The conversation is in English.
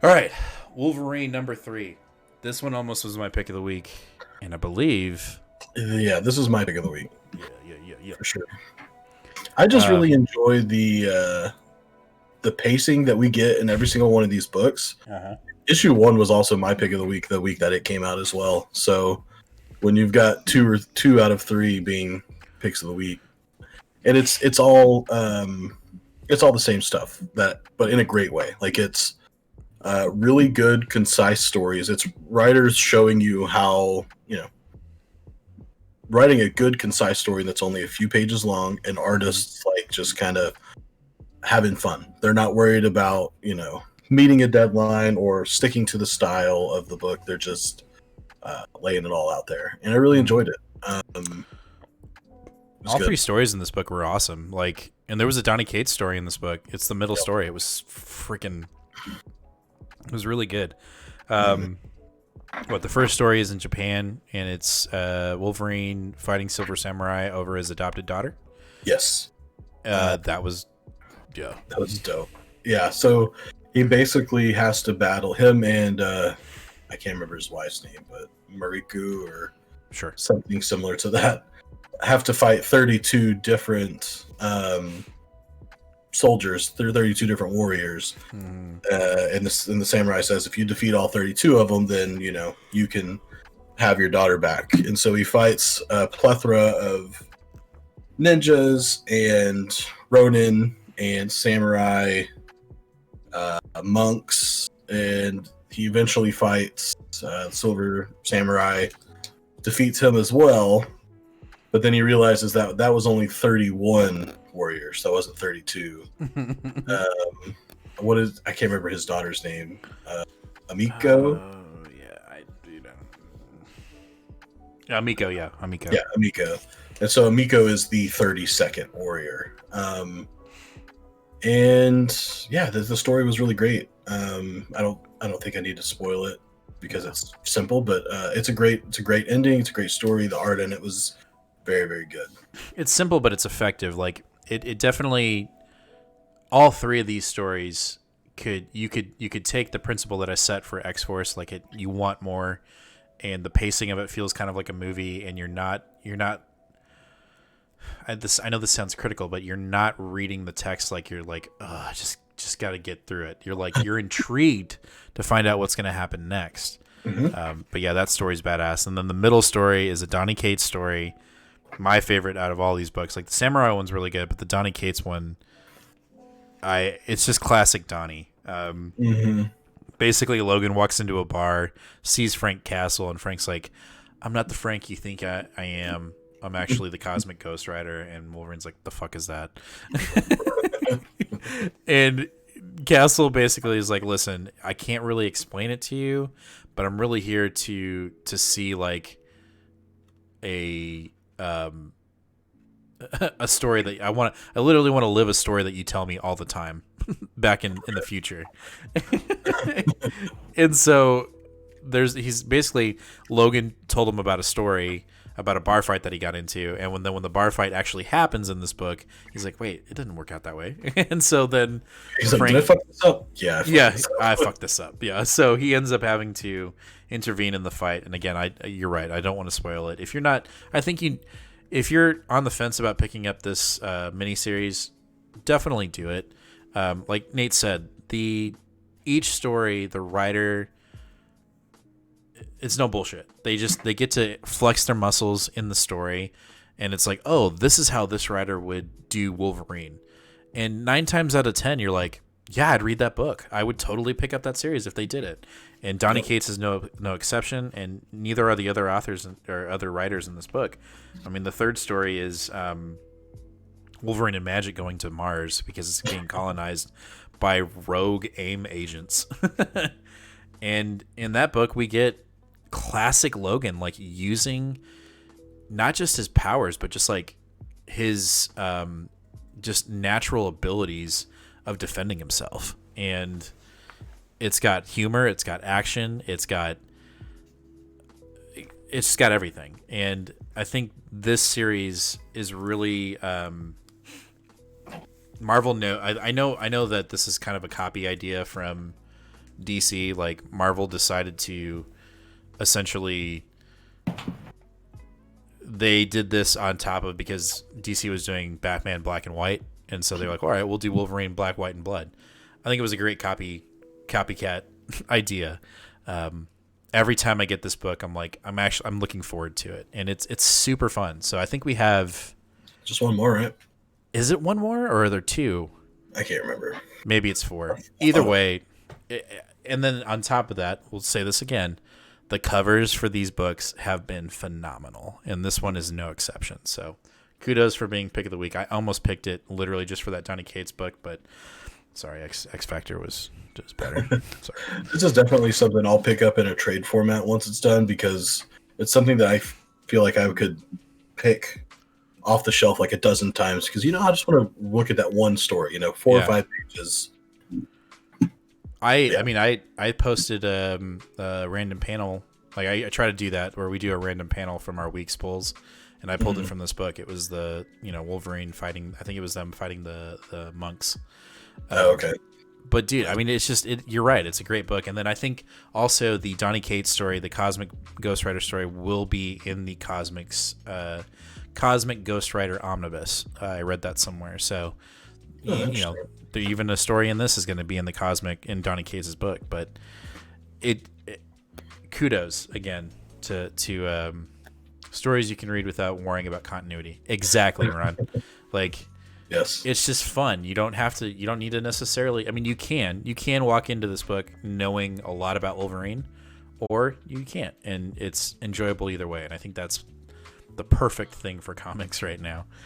All right, Wolverine number 3. This one almost was my pick of the week, and I believe. Yeah, this is my pick of the week Yeah. for sure. I just really enjoy the pacing that we get in every single one of these books. Uh-huh. Issue 1 was also my pick of the week that it came out as well. So when you've got two out of 3 being picks of the week, and it's all the same stuff but in a great way. Like it's really good, concise stories. It's writers showing you how writing a good, concise story that's only a few pages long, and artists like just kind of having fun. They're not worried about meeting a deadline or sticking to the style of the book. They're just laying it all out there, and I really enjoyed it. All 3 stories in this book were awesome. And there was a Donny Cates story in this book. It's the middle story. It was freaking. It was really good. The first story is in Japan, and it's Wolverine fighting Silver Samurai over his adopted daughter. Yes. That was dope. Yeah, so he basically has to battle him and I can't remember his wife's name, but Mariku or something similar to that, have to fight 32 different soldiers, 32 different warriors. And the samurai says if you defeat all 32 of them, then you can have your daughter back. And so he fights a plethora of ninjas and ronin and samurai, monks, and he eventually fights Silver Samurai, defeats him as well, but then he realizes that was only 31 warriors, that wasn't 32. I can't remember his daughter's name. Amiko? Amiko, yeah. Amiko. Yeah, Amiko. And so Amiko is the 32nd warrior. And yeah, the story was really great. I don't think I need to spoil it because it's simple, but it's a great ending. It's a great story. The art in it was very, very good. It's simple, but it's effective. Like it definitely. All 3 of these stories you could take the principle that I set for X-Force, you want more, and the pacing of it feels kind of like a movie, and you're not. I know this sounds critical, but you're not reading the text like you're like, oh, just got to get through it. You're intrigued to find out what's going to happen next. But yeah, that story's badass. And then the middle story is a Donny Cates story, my favorite out of all these books. Like the Samurai one's really good, but the Donny Cates one, it's just classic Donny. Basically, Logan walks into a bar, sees Frank Castle, and Frank's like, I'm not the Frank you think I am. I'm actually the Cosmic Ghost Rider. And Wolverine's like, the fuck is that? And Castle basically is like, listen, I can't really explain it to you, but I'm really here to see like a story that I literally want to live a story that you tell me all the time back in the future. And so he's basically, Logan told him about a story about a bar fight that he got into, and when the bar fight actually happens in this book, he's like, wait, it didn't work out that way. And so then he's like, did I fuck this up? I fucked this up. Yeah, so he ends up having to intervene in the fight. And again, you're right, I don't want to spoil it. If you're on the fence about picking up this miniseries, definitely do it. Like Nate said, each story, the writer, it's no bullshit. They get to flex their muscles in the story, and it's like, oh, this is how this writer would do Wolverine. And 9 times out of 10, you're like, yeah, I'd read that book. I would totally pick up that series if they did it. And Donny Cates is no exception, and neither are the other authors or other writers in this book. I mean, the third story is Wolverine and Magic going to Mars because it's being colonized by rogue AIM agents. And in that book, we get classic Logan, like using not just his powers, but just like his just natural abilities of defending himself. And it's got humor, it's got action, it's got everything. And I think this series is really Marvel. I know that this is kind of a copy idea from DC. Like Marvel decided to essentially, they did this on top of, because DC was doing Batman Black and White, and so they're like, all right, we'll do Wolverine Black, White, and Blood. I think it was a great copycat idea. Every time I get this book, I'm like, I'm looking forward to it, and it's super fun. So I think we have just one more, right? Is it one more, or are there two? I can't remember. Maybe it's 4. Either way, and then on top of that, we'll say this again: the covers for these books have been phenomenal, and this one is no exception. So, kudos for being pick of the week. I almost picked it literally just for that Donny Cates book, but sorry, X Factor was just better. Sorry. This is definitely something I'll pick up in a trade format once it's done, because it's something that I feel like I could pick off the shelf like a dozen times, because I just want to look at that one story, 4 or 5 pages. I mean, I posted a random panel. Like I try to do that where we do a random panel from our week's pulls, and I pulled it from this book. It was the Wolverine fighting. I think it was them fighting the monks. Okay. But dude, I mean, it's just you're right. It's a great book, and then I think also the Donny Cates story, the Cosmic Ghost Rider story, will be in the Cosmic Ghost Rider Omnibus. I read that somewhere, so even a story in this is going to be in Donny Cates' book. But it kudos again to stories you can read without worrying about continuity. Exactly, Ron. Like. Yes. It's just fun. You don't need to necessarily, I mean, you can walk into this book knowing a lot about Wolverine, or you can't, and it's enjoyable either way. And I think that's the perfect thing for comics right now.